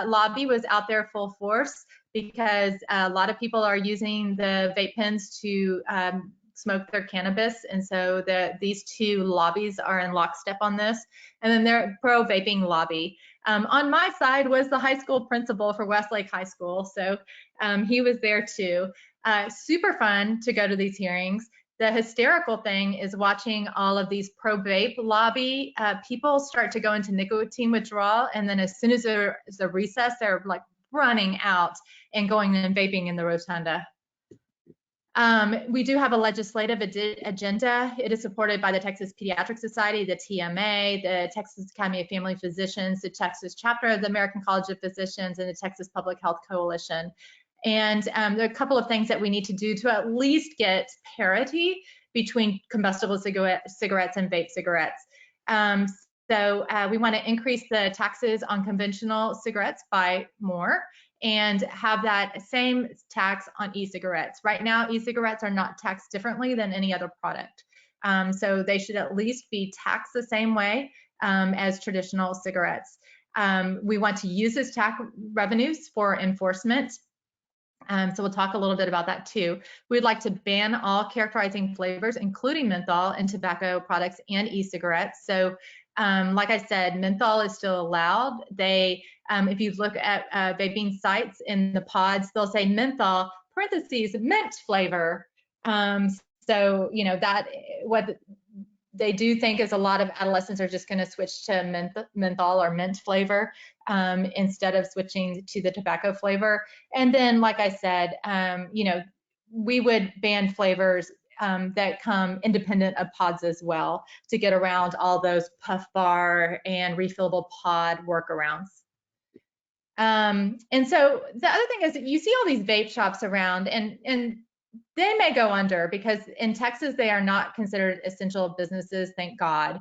lobby was out there full force because a lot of people are using the vape pens to smoke their cannabis, and so these two lobbies are in lockstep on this. And then their pro-vaping lobby. On my side was the high school principal for Westlake High School, so he was there too. Super fun to go to these hearings. The hysterical thing is watching all of these pro-vape lobby people start to go into nicotine withdrawal, and then as soon as there's a recess, they're like running out and going and vaping in the rotunda. We do have a legislative agenda. It is supported by the Texas Pediatric Society, the TMA, the Texas Academy of Family Physicians, the Texas chapter of the American College of Physicians, and the Texas Public Health Coalition. And there are a couple of things that we need to do to at least get parity between combustible cigarettes and vape cigarettes. So we want to increase the taxes on conventional cigarettes by more and have that same tax on e-cigarettes. Right now, e-cigarettes are not taxed differently than any other product. So they should at least be taxed the same way as traditional cigarettes. We want to use this tax revenues for enforcement. So we'll talk a little bit about that too. We'd like to ban all characterizing flavors, including menthol, in tobacco products and e-cigarettes. So like I said, menthol is still allowed. If you look at vaping sites in the pods, they'll say menthol, parentheses, mint flavor. So, you know, that what they do think is a lot of adolescents are just going to switch to menthol or mint flavor instead of switching to the tobacco flavor. And then, like I said, you know, we would ban flavors that come independent of pods as well to get around all those puff bar and refillable pod workarounds. And so the other thing is that you see all these vape shops around, and they may go under because in Texas they are not considered essential businesses, thank God.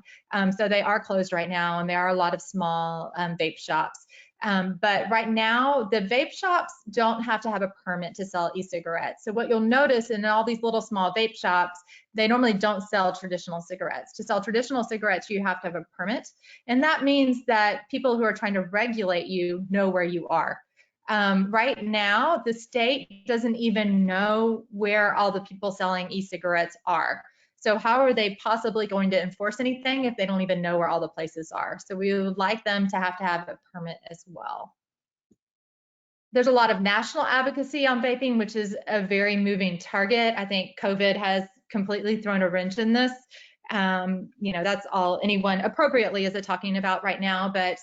So they are closed right now, and there are a lot of small vape shops. But right now, the vape shops don't have to have a permit to sell e-cigarettes. So what you'll notice in all these little small vape shops, they normally don't sell traditional cigarettes. To sell traditional cigarettes, you have to have a permit. And that means that people who are trying to regulate you know where you are. Right now, the state doesn't even know where all the people selling e-cigarettes are. So how are they possibly going to enforce anything if they don't even know where all the places are? So we would like them to have a permit as well. There's a lot of national advocacy on vaping, which is a very moving target. I think COVID has completely thrown a wrench in this. You know, that's all anyone appropriately is talking about right now, but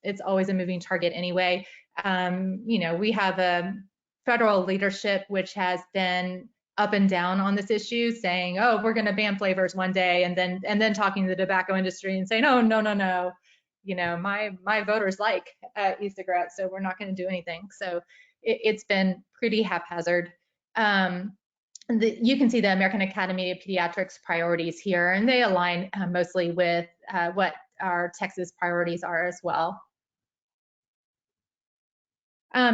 it's always a moving target anyway. You know, we have a federal leadership which has been up and down on this issue, saying, oh, we're going to ban flavors one day, and then talking to the tobacco industry and saying, oh, no, you know, my voters like e-cigarettes, so we're not going to do anything. So it's been pretty haphazard. you can see the American Academy of Pediatrics priorities here, and they align mostly with what our Texas priorities are as well.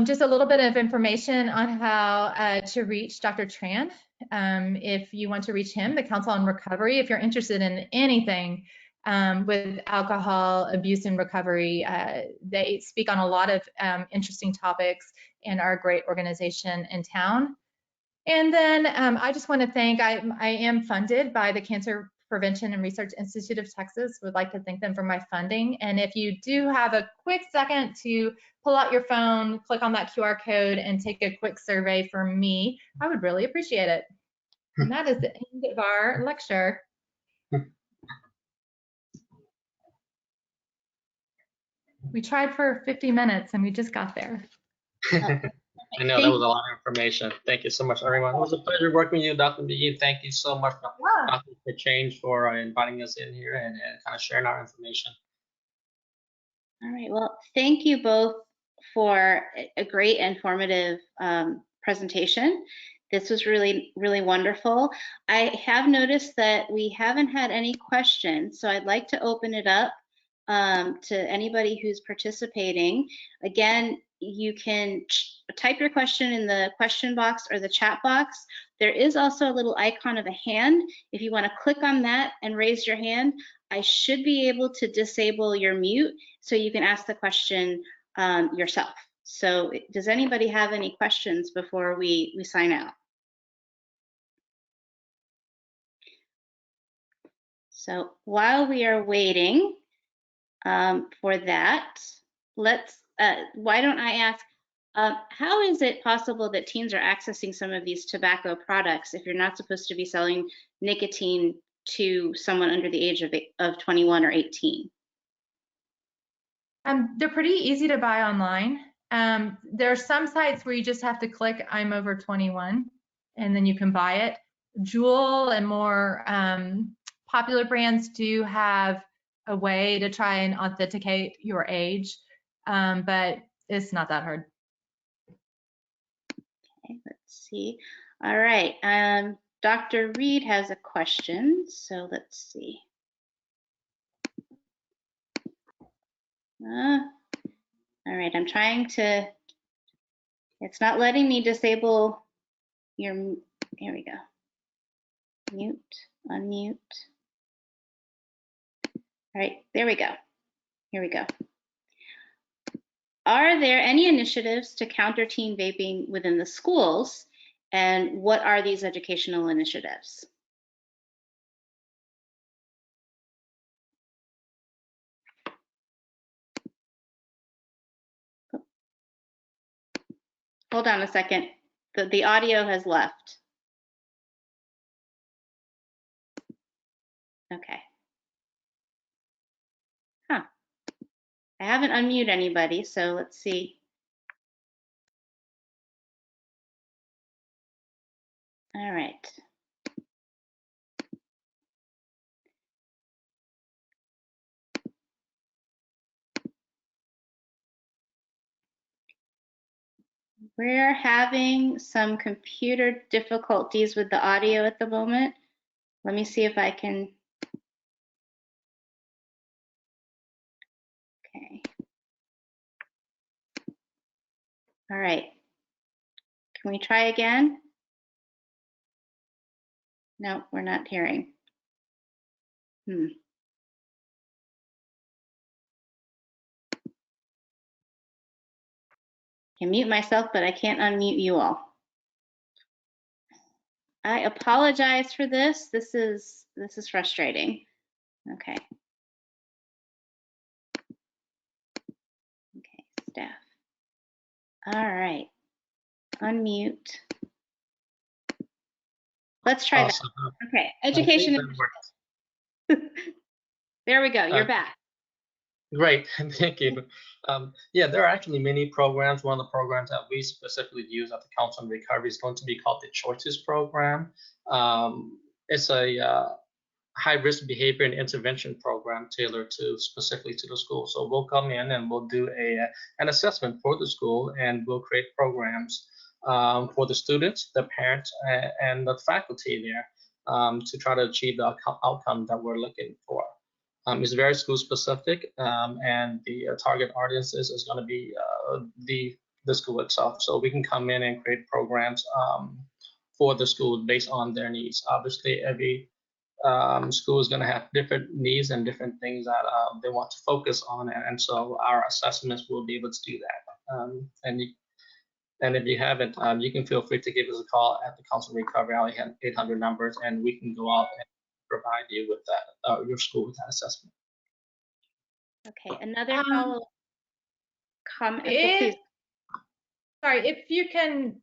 Just a little bit of information on how to reach Dr. Tran. If you want to reach him, the Council on Recovery, if you're interested in anything with alcohol abuse and recovery, they speak on a lot of interesting topics and are a great organization in town. And then I just want to thank, I am funded by the Cancer Prevention and Research Institute of Texas. Would like to thank them for my funding. And if you do have a quick second to pull out your phone, click on that QR code and take a quick survey for me, I would really appreciate it. And that is the end of our lecture. We tried for 50 minutes and we just got there. I know that was a lot of information. Thank you so much, everyone. It was a pleasure working with you, Dr. McGee. Thank you so much, Dr. Change, for inviting us in here and kind of sharing our information. All right. Well, thank you both for a great informative presentation. This was really, really wonderful. I have noticed that we haven't had any questions, so I'd like to open it up to anybody who's participating. Again, you can type your question in the question box or the chat box. There is also a little icon of a hand. If you want to click on that and raise your hand, I should be able to disable your mute so you can ask the question yourself. So does anybody have any questions before we sign out? So while we are waiting for that, why don't I ask, how is it possible that teens are accessing some of these tobacco products if you're not supposed to be selling nicotine to someone under the age of 21 or 18? They're pretty easy to buy online. There are some sites where you just have to click I'm over 21 and then you can buy it. Juul and more popular brands do have a way to try and authenticate your age, but it's not that hard. Okay, let's see. All right, Dr. Reed has a question, so let's see. All right, I'm trying to, it's not letting me disable your, here we go. Mute, unmute. All right, there we go. Here we go. Are there any initiatives to counter teen vaping within the schools? And what are these educational initiatives? Hold on a second. The audio has left. Okay. Huh. I haven't unmuted anybody, so let's see. All right. We're having some computer difficulties with the audio at the moment. Let me see if I can. Okay. All right. Can we try again? No, we're not hearing. I can mute myself, but I can't unmute you all. I apologize for this. This is frustrating. Okay. Okay, staff. All right. Unmute. Let's try Awesome. that. Okay, education. There we go. You're back. Great, thank you. Yeah, there are actually many programs. One of the programs that we specifically use at the Council on Recovery is going to be called the Choices Program. It's a high-risk behavior and intervention program tailored specifically to the school. So we'll come in and we'll do an assessment for the school, and we'll create programs for the students, the parents, and the faculty there to try to achieve the outcome that we're looking for. It's very school specific, and the target audiences is going to be the school itself. So we can come in and create programs for the school based on their needs. Obviously, every school is going to have different needs and different things that they want to focus on, and so our assessments will be able to do that. And if you haven't, you can feel free to give us a call at the Counseling Recovery Alley 800 numbers, and we can go out and provide you with that, your school with that assessment. Okay, another follow-up comment. Sorry, if you can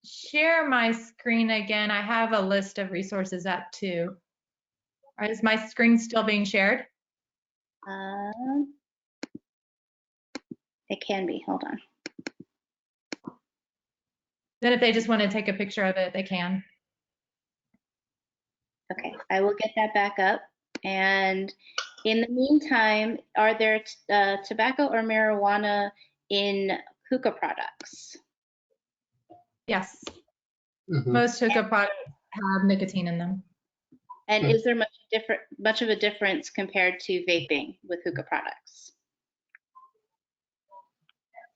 share my screen again, I have a list of resources up too. Is my screen still being shared? It can be, hold on. Then if they just want to take a picture of it, they can. Okay, I will get that back up. And in the meantime, are there tobacco or marijuana in hookah products? Yes. Most hookah products have nicotine in them. And is there much of a difference compared to vaping with hookah products?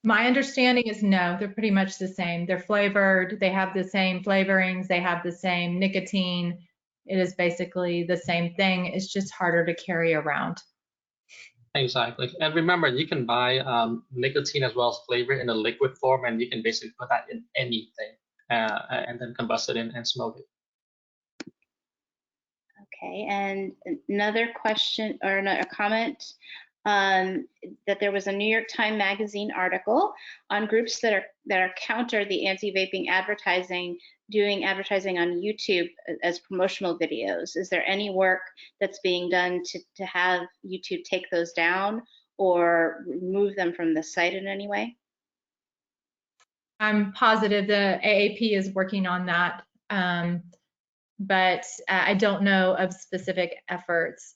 My understanding is no, they're pretty much the same. They're flavored, they have the same flavorings, they have the same nicotine. It is basically the same thing. It's just harder to carry around. Exactly. And remember, you can buy nicotine as well as flavor in a liquid form, and you can basically put that in anything and then combust it in and smoke it. Okay, and another question or a comment that there was a New York Times Magazine article on groups that are counter the anti-vaping advertising, doing advertising on YouTube as promotional videos. Is there any work that's being done to have YouTube take those down or remove them from the site in any way? I'm positive the AAP is working on that, but I don't know of specific efforts.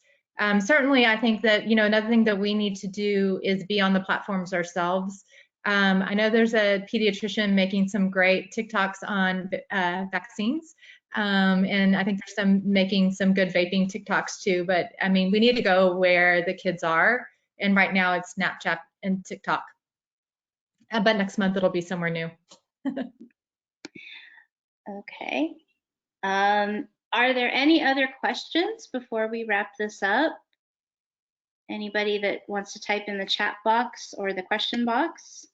Certainly, I think that, another thing that we need to do is be on the platforms ourselves. I know there's a pediatrician making some great TikToks on vaccines, and I think there's some making some good vaping TikToks too. But I mean, we need to go where the kids are, and right now it's Snapchat and TikTok. But next month it'll be somewhere new. Okay. Are there any other questions before we wrap this up? Anybody that wants to type in the chat box or the question box?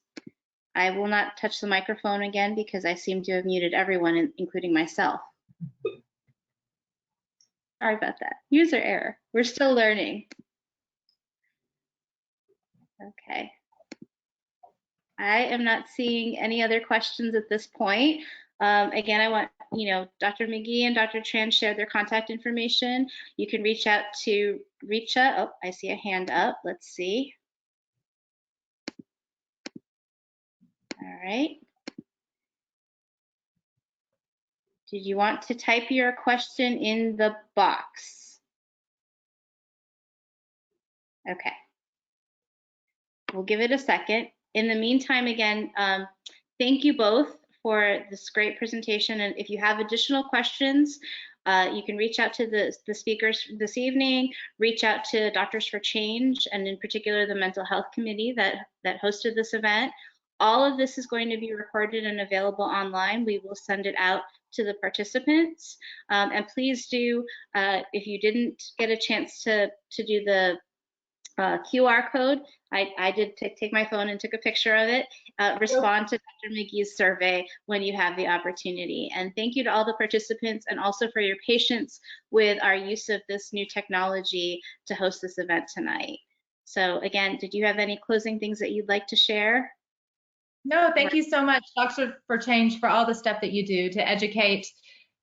I will not touch the microphone again because I seem to have muted everyone, including myself. Sorry about that. User error. We're still learning. Okay. I am not seeing any other questions at this point. Again, I want, Dr. McGee and Dr. Tran shared their contact information. You can reach out to Richa. Oh, I see a hand up. Let's see. All right. Did you want to type your question in the box? Okay. We'll give it a second. In the meantime, again, thank you both for this great presentation. And if you have additional questions, you can reach out to the speakers this evening, reach out to Doctors for Change, and in particular, the Mental Health Committee that hosted this event. All of this is going to be recorded and available online. We will send it out to the participants. And please do, if you didn't get a chance to do the QR code, I did take my phone and took a picture of it. Respond to Dr. McGee's survey when you have the opportunity. And thank you to all the participants and also for your patience with our use of this new technology to host this event tonight. So again, did you have any closing things that you'd like to share? No, thank you so much, Doctor for Change, for all the stuff that you do to educate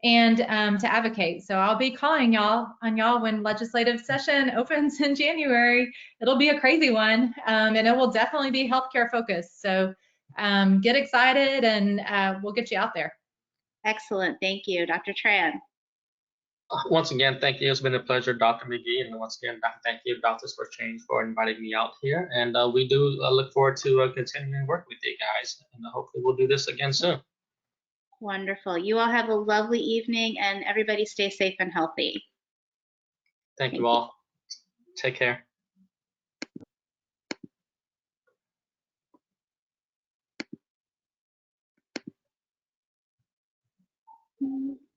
and to advocate. So I'll be calling y'all when legislative session opens in January. It'll be a crazy one, and it will definitely be healthcare focused. So get excited, and we'll get you out there. Excellent. Thank you, Dr. Tran. Once again, thank you. It's been a pleasure, Dr. McGee. And once again, thank you, Doctors for Change, for inviting me out here. And we do look forward to continuing to work with you guys. And hopefully we'll do this again soon. Wonderful. You all have a lovely evening, and everybody stay safe and healthy. Thank you all. Take care. Mm.